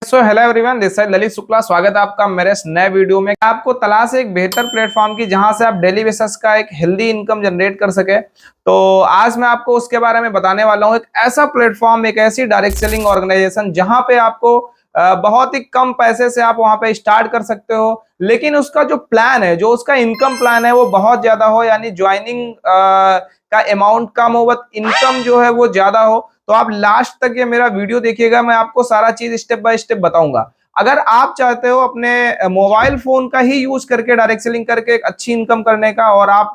Hello everyone, this is Lalit Shukla. स्वागत है आपका मेरे इस नए वीडियो में। आपको तलाश है एक बेहतर प्लेटफॉर्म की जहां से आप डेली बेसिस का एक हेल्दी इनकम जनरेट कर सके, तो आज मैं आपको उसके बारे में बताने वाला हूं। एक ऐसा प्लेटफॉर्म, एक ऐसी डायरेक्ट सेलिंग ऑर्गेनाइजेशन जहां पे आपको बहुत ही कम पैसे से आप वहां पे स्टार्ट कर सकते हो, लेकिन उसका जो प्लान है, जो उसका इनकम प्लान है वो बहुत ज्यादा हो, यानी ज्वाइनिंग का अमाउंट कम हो बट इनकम जो है वो ज्यादा हो। तो आप लास्ट तक ये मेरा वीडियो देखिएगा, मैं आपको सारा चीज स्टेप बाय स्टेप बताऊंगा। अगर आप चाहते हो अपने मोबाइल फोन का ही यूज करके डायरेक्ट सेलिंग करके एक अच्छी इनकम करने का, और आप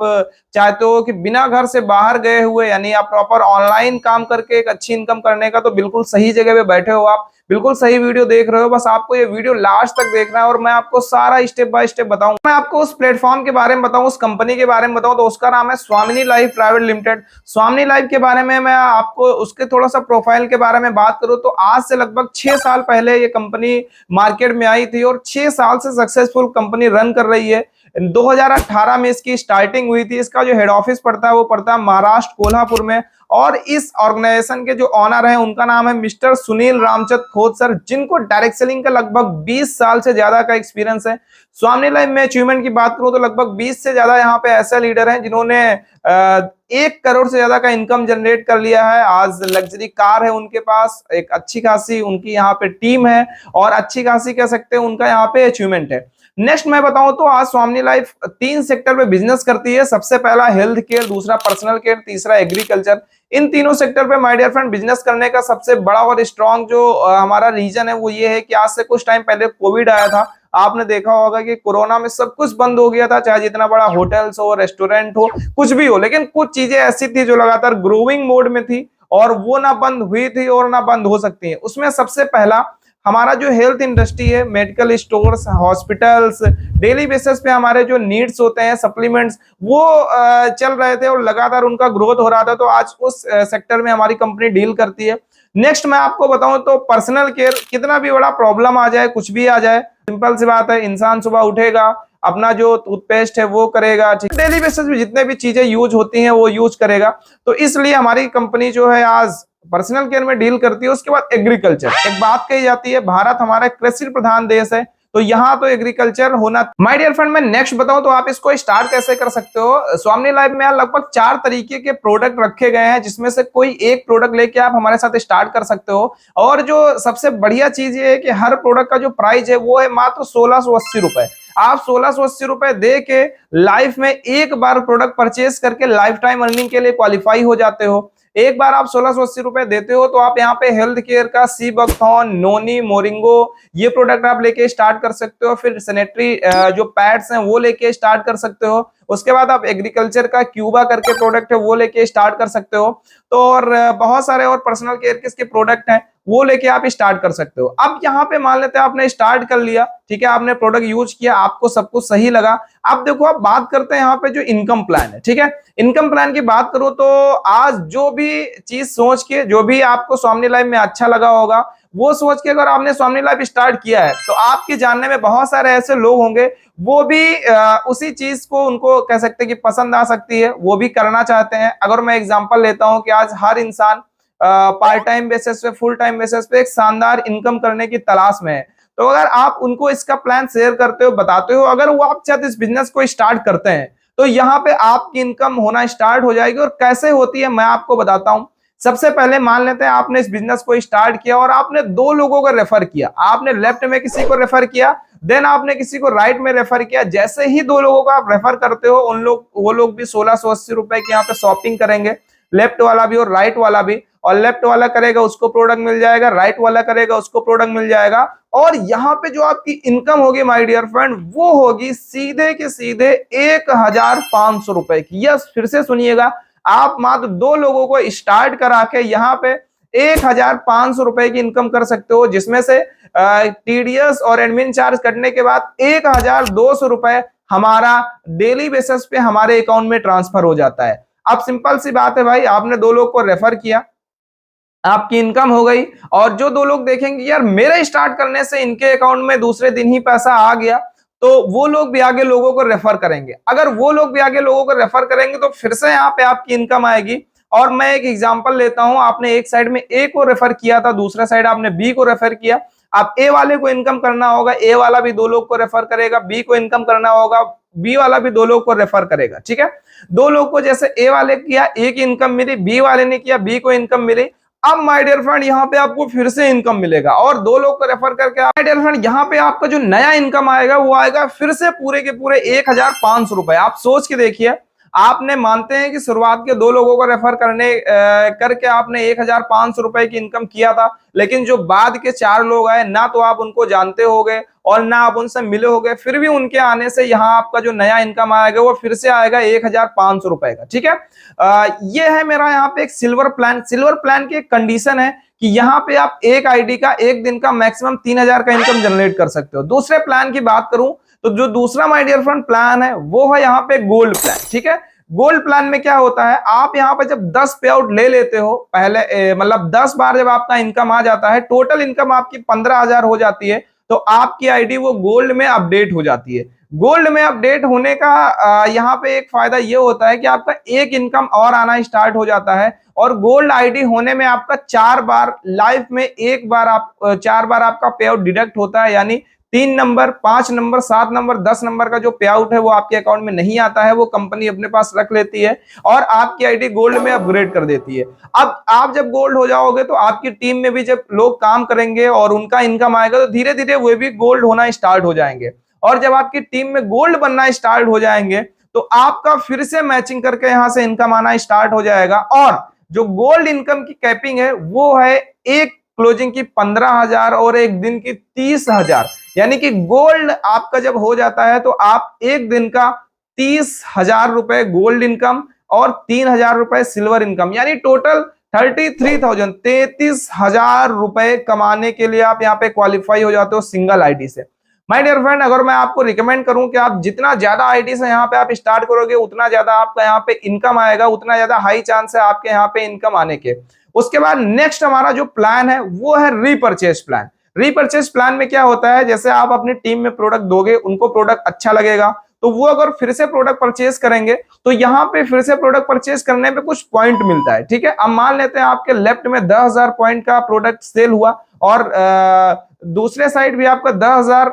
चाहते हो कि बिना घर से बाहर गए हुए, यानी आप प्रॉपर ऑनलाइन काम करके एक अच्छी इनकम करने का, तो बिल्कुल सही जगह पे बैठे हो आप, बिल्कुल सही वीडियो देख रहे हो। बस आपको ये वीडियो लास्ट तक देखना है और मैं आपको सारा स्टेप बाय स्टेप बताऊंगा। मैं आपको उस प्लेटफॉर्म के बारे में बताऊं, उस कंपनी के बारे में बताऊं, तो उसका नाम है स्वामिनी लाइफ प्राइवेट लिमिटेड। स्वामिनी लाइफ के बारे में मैं आपको उसके थोड़ा सा प्रोफाइल के बारे में बात करूं तो आज से लगभग 6 साल पहले ये कंपनी मार्केट में आई थी और 6 साल से सक्सेसफुल कंपनी रन कर रही है। 2018 में इसकी स्टार्टिंग हुई थी। इसका जो हेड ऑफिस पड़ता है वो पड़ता है महाराष्ट्र कोल्हापुर में, और इस ऑर्गेनाइजेशन के जो ऑनर हैं उनका नाम है मिस्टर सुनील रामचंद खोत सर, जिनको डायरेक्ट सेलिंग का लगभग 20 साल से ज्यादा का एक्सपीरियंस है। स्वामिनी लाइफ में अचीवमेंट की बात करूं तो लगभग 20 से ज्यादा यहाँ पे ऐसे लीडर हैं जिन्होंने 1 करोड़ से ज्यादा का इनकम जनरेट कर लिया है। आज लग्जरी कार है उनके पास, एक अच्छी खासी उनकी यहाँ पे टीम है और अच्छी खासी कह सकते हैं उनका यहाँ पे अचीवमेंट है। नेक्स्ट मैं बताऊं तो आज स्वामिनी लाइफ 3 सेक्टर में बिजनेस करती है। सबसे पहला हेल्थ केयर, दूसरा पर्सनल केयर, तीसरा एग्रीकल्चर। इन तीनों सेक्टर पे माय डियर फ्रेंड बिजनेस करने का सबसे बड़ा और स्ट्रॉन्ग जो हमारा रीजन है वो ये है कि आज से कुछ टाइम पहले कोविड आया था। आपने देखा होगा कि कोरोना में सब कुछ बंद हो गया था, चाहे जितना बड़ा होटल्स हो, रेस्टोरेंट हो, कुछ भी हो, लेकिन कुछ चीजें ऐसी थी जो लगातार ग्रोइंग मोड में थी और वो ना बंद हुई थी और ना बंद हो सकती है। उसमें सबसे पहला हमारा जो हेल्थ इंडस्ट्री है, medical stores, hospitals, daily basis पे हमारे जो नीड्स होते हैं, सप्लीमेंट्स, वो चल रहे थे और लगातार उनका ग्रोथ हो रहा था। तो आज उस सेक्टर में हमारी कंपनी डील करती है। नेक्स्ट मैं आपको बताऊं तो पर्सनल केयर, कितना भी बड़ा प्रॉब्लम आ जाए, कुछ भी आ जाए, सिंपल सी बात है, इंसान सुबह उठेगा, अपना जो टूथपेस्ट है वो करेगा, डेली बेसिस पे जितने भी चीजें यूज होती हैं वो यूज करेगा। तो इसलिए हमारी कंपनी जो है आज पर्सनल केयर में डील करती है। उसके बाद एग्रीकल्चर, एक बात कही जाती है भारत हमारा कृषि प्रधान देश है, तो यहाँ तो एग्रीकल्चर होना। माय डियर फ्रेंड मैं नेक्स्ट बताऊं तो आप इसको स्टार्ट कैसे कर सकते हो। स्वामिनी लाइफ में लगभग 4 तरीके के प्रोडक्ट रखे गए हैं, जिसमें से कोई एक प्रोडक्ट लेके आप हमारे साथ स्टार्ट कर सकते हो। और जो सबसे बढ़िया चीज ये है कि हर प्रोडक्ट का जो प्राइस है वो है मात्र 1680 रुपए। आप 1680 रुपए दे के लाइफ में एक बार प्रोडक्ट परचेज करके लाइफ टाइम अर्निंग के लिए क्वालिफाई हो जाते हो। एक बार आप 1680 रुपए देते हो तो आप यहाँ पे हेल्थ केयर का सी बकथॉन, नोनी, मोरिंगो, ये प्रोडक्ट आप लेके स्टार्ट कर सकते हो। फिर सैनिटरी जो पैड्स हैं वो लेके स्टार्ट कर सकते हो। उसके बाद आप एग्रीकल्चर का क्यूबा करके प्रोडक्ट है वो लेके स्टार्ट कर सकते हो। तो और बहुत सारे और पर्सनल केयर के इसके प्रोडक्ट हैं वो लेके आप स्टार्ट कर सकते हो। अब यहाँ पे मान लेते हैं आपने स्टार्ट कर लिया, ठीक है, आपने प्रोडक्ट यूज किया, आपको सब कुछ सही लगा। अब देखो, आप बात करते हैं यहाँ पे जो इनकम प्लान है, ठीक है। इनकम प्लान की बात करो तो आज जो भी चीज सोच के, जो भी आपको स्वामिनी लाइफ में अच्छा लगा होगा, वो सोच के अगर आपने स्वामिनी लाइफ स्टार्ट किया है तो आपके जानने में बहुत सारे ऐसे लोग होंगे वो भी उसी चीज को, उनको कह सकते हैं कि पसंद आ सकती है, वो भी करना चाहते हैं। अगर मैं एग्जांपल लेता हूं कि आज हर इंसान पार्ट टाइम बेसिस पे, फुल टाइम बेसिस पे एक शानदार इनकम करने की तलाश में है, तो अगर आप उनको इसका प्लान शेयर करते हो, बताते हो, अगर वो आप चाहते इस बिजनेस को स्टार्ट करते हैं तो यहाँ पे आपकी इनकम होना स्टार्ट हो जाएगी। और कैसे होती है मैं आपको बताता हूं। सबसे पहले मान लेते हैं आपने इस बिजनेस को स्टार्ट किया और आपने 2 लोगों को रेफर किया। आपने लेफ्ट में किसी को रेफर किया, देन आपने किसी को राइट में रेफर किया। जैसे ही 2 लोगों को आप रेफर करते हो, वो लोग भी 1680 रुपए की यहाँ पे शॉपिंग करेंगे, लेफ्ट वाला भी और राइट वाला भी। और लेफ्ट वाला करेगा उसको प्रोडक्ट मिल जाएगा, राइट वाला करेगा उसको प्रोडक्ट मिल जाएगा। और यहाँ पे जो आपकी इनकम होगी माय डियर फ्रेंड, वो होगी सीधे के सीधे 1500 रुपए की। यस, फिर से सुनिएगा, आप मात्र 2 लोगों को स्टार्ट करा के यहाँ पे 1500 रुपए की इनकम कर सकते हो, जिसमें से टीडीएस और एडमिन चार्ज कटने के बाद 1200 रुपए हमारा डेली बेसिस पे हमारे अकाउंट में ट्रांसफर हो जाता है। अब सिंपल सी बात है भाई, आपने 2 लोग को रेफर किया, आपकी इनकम हो गई, और जो 2 लोग देखेंगे यार मेरे स्टार्ट करने से इनके अकाउंट में दूसरे दिन ही पैसा आ गया, तो वो लोग भी आगे लोगों को रेफर करेंगे। अगर वो लोग भी आगे लोगों को रेफर करेंगे तो फिर से यहाँ पे आपकी इनकम आएगी। और मैं एक एग्जांपल लेता हूं, आपने एक साइड में ए को रेफर किया था, दूसरा साइड आपने बी को रेफर किया। आप ए वाले को इनकम करना होगा, ए वाला भी 2 लोग को रेफर करेगा, बी को इनकम करना होगा, बी वाला भी 2 लोग को रेफर करेगा। ठीक है, 2 लोग को जैसे ए वाले किया, ए की इनकम मिली, बी वाले ने किया, बी को इनकम मिली। अब माय डियर फ्रेंड यहाँ पे आपको फिर से इनकम मिलेगा और 2 लोग को रेफर करके माय डियर फ्रेंड यहाँ पे आपका जो नया इनकम आएगा वो आएगा फिर से पूरे के पूरे 1500 रुपए। आप सोच के देखिए, आपने मानते हैं कि शुरुआत के 2 लोगों को रेफर करके आपने 1500 रुपए की इनकम किया था, लेकिन जो बाद के 4 लोग आए ना तो आप उनको जानते होगे और ना आप उनसे मिले होगे, फिर भी उनके आने से यहाँ आपका जो नया इनकम आएगा वो फिर से आएगा 1500 रुपए का। ठीक है, ये है मेरा यहाँ पे एक सिल्वर प्लान। सिल्वर प्लान की एक कंडीशन है कि यहाँ पे आप एक आईडी का एक दिन का मैक्सिमम 3000 का इनकम जनरेट कर सकते हो। दूसरे प्लान की बात करूं तो जो दूसरा माय डियर फ्रेंड प्लान है वो है यहाँ पे गोल्ड प्लान। ठीक है, गोल्ड प्लान में क्या होता है, आप यहाँ पे जब 10 पे आउट ले लेते हो पहले मतलब 10 बार जब आपका इनकम आ जाता है, टोटल इनकम आपकी 15,000 हो जाती है, तो आपकी आईडी वो गोल्ड में अपडेट हो जाती है। गोल्ड में अपडेट होने का यहाँ पे एक फायदा ये होता है कि आपका एक इनकम और आना स्टार्ट हो जाता है और गोल्ड आईडी होने में आपका 4 बार लाइफ में 1 बार 4 बार आपका पे आउट डिडक्ट होता है, यानी 3 नंबर, 5 नंबर, 7 नंबर, 10 नंबर का जो पे आउट है वो आपके अकाउंट में नहीं आता है, वो कंपनी अपने पास रख लेती है और आपकी आईडी गोल्ड में अपग्रेड कर देती है। अब आप जब गोल्ड हो जाओगे तो आपकी टीम में भी जब लोग काम करेंगे और उनका इनकम आएगा तो धीरे धीरे वे भी गोल्ड होना स्टार्ट हो जाएंगे और जब आपकी टीम में गोल्ड बनना स्टार्ट हो जाएंगे तो आपका फिर से मैचिंग करके यहां से इनकम आना स्टार्ट हो जाएगा। और जो गोल्ड इनकम की कैपिंग है वो है एक क्लोजिंग की 15,000 और एक दिन की 30,000, यानी कि गोल्ड आपका जब हो जाता है तो आप एक दिन का 30,000 रुपए गोल्ड इनकम और 3,000 रुपए सिल्वर इनकम, यानी टोटल 33,000 33,000 रुपए कमाने के लिए आप यहाँ पे क्वालिफाई हो जाते हो सिंगल आईडी से। माय डियर फ्रेंड, अगर मैं आपको रिकमेंड करूं कि आप जितना ज्यादा आईडी से यहाँ पे आप स्टार्ट करोगे उतना ज्यादा आपका यहाँ पे इनकम आएगा, उतना ज्यादा हाई चांस है आपके यहाँ पे इनकम आने के। उसके बाद नेक्स्ट हमारा जो प्लान है वो है रीपरचेज प्लान। रीपरचेज प्लान में क्या होता है, जैसे आप अपनी टीम में प्रोडक्ट दोगे, उनको प्रोडक्ट अच्छा लगेगा तो वो अगर फिर से प्रोडक्ट परचेज करेंगे तो यहाँ पे फिर से प्रोडक्ट परचेज करने पे कुछ पॉइंट मिलता है। ठीक है, अब मान लेते हैं आपके लेफ्ट में 10,000 पॉइंट का प्रोडक्ट सेल हुआ और दूसरे साइड भी आपका 10,000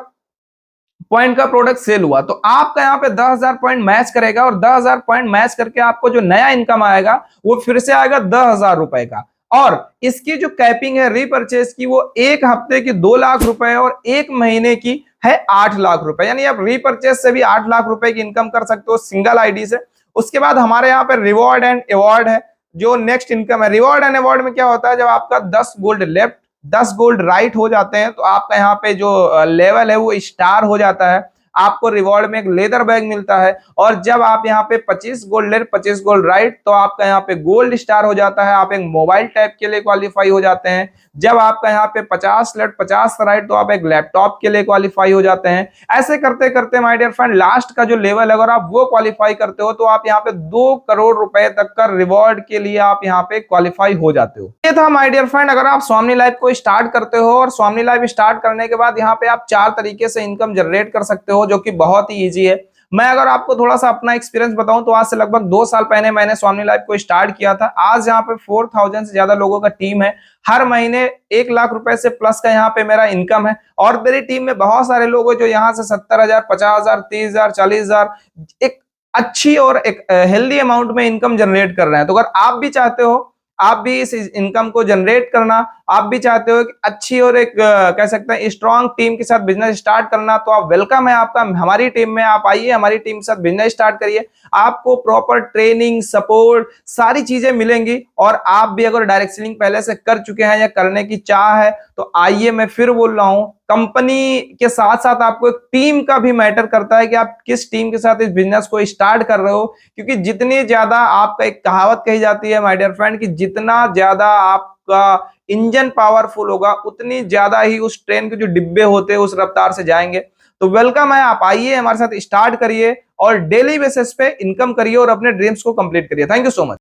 पॉइंट का प्रोडक्ट सेल हुआ, तो आपका यहाँ पे 10,000 पॉइंट मैच करेगा और 10,000 पॉइंट मैच करके आपको जो नया इनकम आएगा वो फिर से आएगा 10,000 रुपए का। और इसकी जो कैपिंग है रीपरचेज की वो एक हफ्ते की 2 लाख रुपए और एक महीने की है 8 लाख रुपए, यानी आप रीपरचेज से भी 8 लाख रुपए की इनकम कर सकते हो सिंगल आईडी से। उसके बाद हमारे यहाँ पे रिवॉर्ड एंड अवार्ड है, जो नेक्स्ट इनकम है। रिवॉर्ड एंड अवार्ड में क्या होता है, जब आपका 10 गोल्ड लेफ्ट 10 गोल्ड राइट हो जाते हैं तो आपका यहाँ पे जो लेवल है वो स्टार हो जाता है, आपको रिवॉर्ड में एक लेदर बैग मिलता है। और जब आप यहाँ पे 25 गोल्ड लेफ्ट 25 गोल्ड राइट तो आपका यहाँ पे गोल्ड स्टार हो जाता है, आप एक मोबाइल टैब के लिए क्वालिफाई हो जाते हैं। जब आपका यहाँ पे 50 लेफ्ट 50 राइट तो आप एक लैपटॉप के लिए क्वालिफाई हो जाते हैं। ऐसे करते करते माय डियर फ्रेंड लास्ट का जो लेवल है अगर आप वो क्वालिफाई करते हो तो आप यहाँ पे 2 करोड़ रुपए तक का रिवॉर्ड के लिए आप यहाँ पे क्वालिफाई हो जाते हो। ये था माय डियर फ्रेंड, अगर आप स्वामी लाइफ को स्टार्ट करते हो और स्वामी लाइफ स्टार्ट करने के बाद यहाँ पे आप 4 तरीके से इनकम जनरेट कर सकते हो जो कि बहुत ही ईजी है। मैं अगर आपको थोड़ा सा अपना एक्सपीरियंस बताऊं तो आज से लगभग 2 साल पहले मैंने स्वामी लाइफ को स्टार्ट किया था। आज यहाँ पे 4,000 से ज्यादा लोगों का टीम है, हर महीने 1 लाख रुपए से प्लस का यहाँ पे मेरा इनकम है और मेरी टीम में बहुत सारे लोग हैं जो यहाँ से 70,000 50,000 30,000 40,000 एक अच्छी और एक हेल्दी अमाउंट में इनकम जनरेट कर रहे हैं। तो अगर आप भी चाहते हो आप भी इस इनकम को जनरेट करना, आप भी चाहते हो कि अच्छी और एक कह सकते हैं स्ट्रॉन्ग टीम के साथ बिजनेस स्टार्ट करना, तो आप वेलकम है आपका हमारी टीम में। आप आइए हमारी टीम के साथ बिजनेस स्टार्ट करिए, आपको प्रॉपर ट्रेनिंग सपोर्ट सारी चीजें मिलेंगी। और आप भी अगर डायरेक्ट सेलिंग पहले से कर चुके हैं या करने की चाह है तो आइए। मैं फिर बोल रहा हूं, कंपनी के साथ साथ आपको एक टीम का भी मैटर करता है कि आप किस टीम के साथ इस बिजनेस को स्टार्ट कर रहे हो, क्योंकि जितनी ज्यादा आपका एक कहावत कही जाती है माय डियर फ्रेंड कि जितना ज्यादा आपका इंजन पावरफुल होगा उतनी ज्यादा ही उस ट्रेन के जो डिब्बे होते हैं उस रफ्तार से जाएंगे। तो वेलकम है, आप आइए हमारे साथ स्टार्ट करिए और डेली बेसिस पे इनकम करिए और अपने ड्रीम्स को कंप्लीट करिए। Thank you so much.